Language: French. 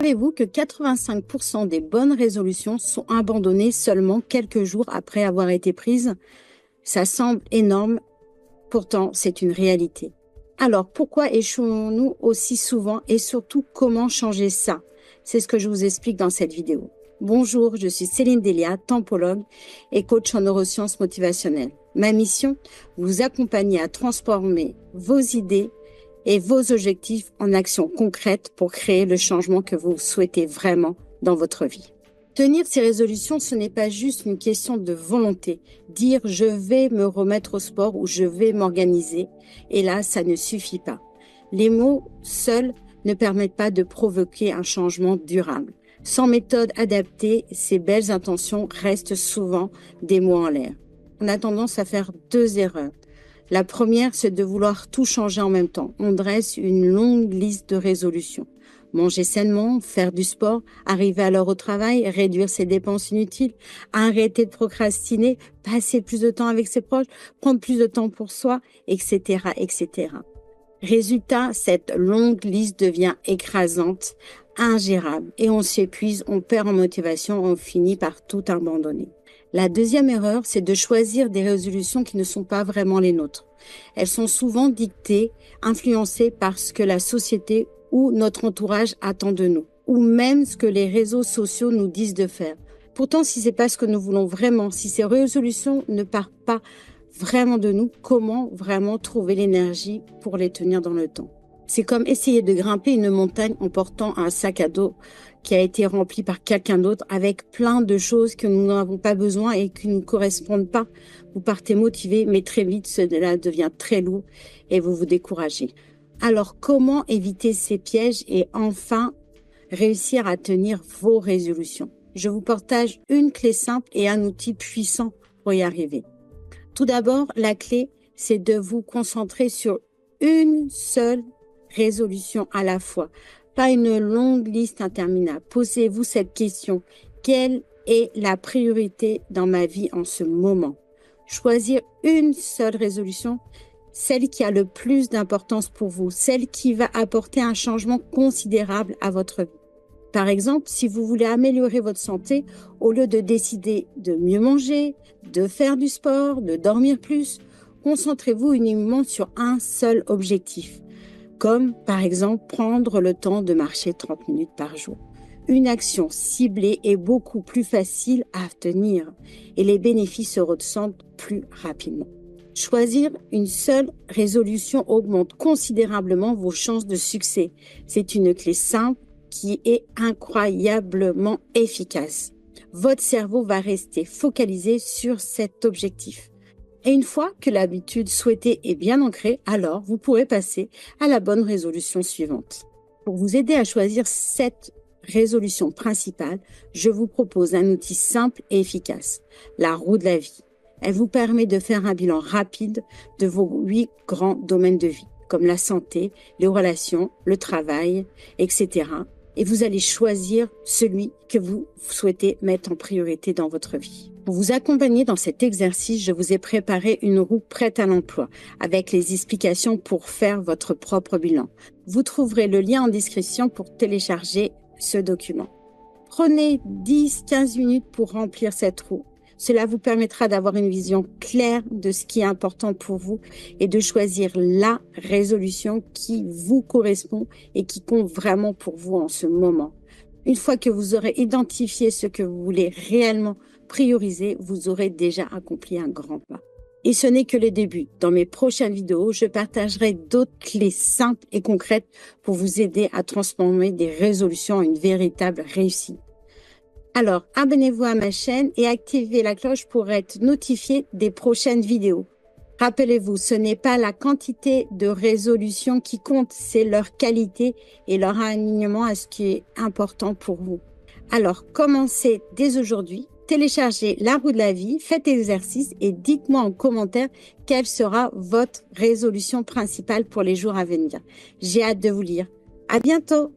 Savez-vous que 85% des bonnes résolutions sont abandonnées seulement quelques jours après avoir été prises? Ça semble énorme, pourtant c'est une réalité. Alors pourquoi échouons-nous aussi souvent et surtout comment changer ça? C'est ce que je vous explique dans cette vidéo. Bonjour, je suis Céline Delia, tampologue et coach en neurosciences motivationnelles. Ma mission, vous accompagner à transformer vos idées et vos objectifs en actions concrètes pour créer le changement que vous souhaitez vraiment dans votre vie. Tenir ces résolutions, ce n'est pas juste une question de volonté. Dire je vais me remettre au sport ou je vais m'organiser, et là, ça ne suffit pas. Les mots seuls ne permettent pas de provoquer un changement durable. Sans méthode adaptée, ces belles intentions restent souvent des mots en l'air. On a tendance à faire deux erreurs. La première, c'est de vouloir tout changer en même temps. On dresse une longue liste de résolutions. Manger sainement, faire du sport, arriver à l'heure au travail, réduire ses dépenses inutiles, arrêter de procrastiner, passer plus de temps avec ses proches, prendre plus de temps pour soi, etc., etc. Résultat, cette longue liste devient écrasante, ingérable, et on s'épuise, on perd en motivation, on finit par tout abandonner. La deuxième erreur, c'est de choisir des résolutions qui ne sont pas vraiment les nôtres. Elles sont souvent dictées, influencées par ce que la société ou notre entourage attend de nous, ou même ce que les réseaux sociaux nous disent de faire. Pourtant, si c'est pas ce que nous voulons vraiment, si ces résolutions ne partent pas vraiment de nous, comment vraiment trouver l'énergie pour les tenir dans le temps? C'est comme essayer de grimper une montagne en portant un sac à dos qui a été rempli par quelqu'un d'autre avec plein de choses que nous n'avons pas besoin et qui ne nous correspondent pas. Vous partez motivé, mais très vite, cela devient très lourd et vous vous découragez. Alors, comment éviter ces pièges et enfin réussir à tenir vos résolutions? Je vous partage une clé simple et un outil puissant pour y arriver. Tout d'abord, la clé, c'est de vous concentrer sur une seule résolution à la fois, pas une longue liste interminable. Posez-vous cette question. Quelle est la priorité dans ma vie en ce moment? Choisir une seule résolution, celle qui a le plus d'importance pour vous, celle qui va apporter un changement considérable à votre vie. Par exemple, si vous voulez améliorer votre santé, au lieu de décider de mieux manger, de faire du sport, de dormir plus, concentrez-vous uniquement sur un seul objectif, comme par exemple prendre le temps de marcher 30 minutes par jour. Une action ciblée est beaucoup plus facile à tenir et les bénéfices se ressentent plus rapidement. Choisir une seule résolution augmente considérablement vos chances de succès. C'est une clé simple qui est incroyablement efficace. Votre cerveau va rester focalisé sur cet objectif. Et une fois que l'habitude souhaitée est bien ancrée, alors vous pourrez passer à la bonne résolution suivante. Pour vous aider à choisir cette résolution principale, je vous propose un outil simple et efficace, la roue de la vie. Elle vous permet de faire un bilan rapide de vos 8 grands domaines de vie, comme la santé, les relations, le travail, etc. Et vous allez choisir celui que vous souhaitez mettre en priorité dans votre vie. Pour vous accompagner dans cet exercice, je vous ai préparé une roue prête à l'emploi avec les explications pour faire votre propre bilan. Vous trouverez le lien en description pour télécharger ce document. Prenez 10-15 minutes pour remplir cette roue. Cela vous permettra d'avoir une vision claire de ce qui est important pour vous et de choisir la résolution qui vous correspond et qui compte vraiment pour vous en ce moment. Une fois que vous aurez identifié ce que vous voulez réellement prioriser, vous aurez déjà accompli un grand pas. Et ce n'est que le début. Dans mes prochaines vidéos, je partagerai d'autres clés simples et concrètes pour vous aider à transformer des résolutions en une véritable réussite. Alors, abonnez-vous à ma chaîne et activez la cloche pour être notifié des prochaines vidéos. Rappelez-vous, ce n'est pas la quantité de résolutions qui compte, c'est leur qualité et leur alignement à ce qui est important pour vous. Alors, commencez dès aujourd'hui, téléchargez la roue de la vie, faites l'exercice et dites-moi en commentaire quelle sera votre résolution principale pour les jours à venir. J'ai hâte de vous lire. À bientôt!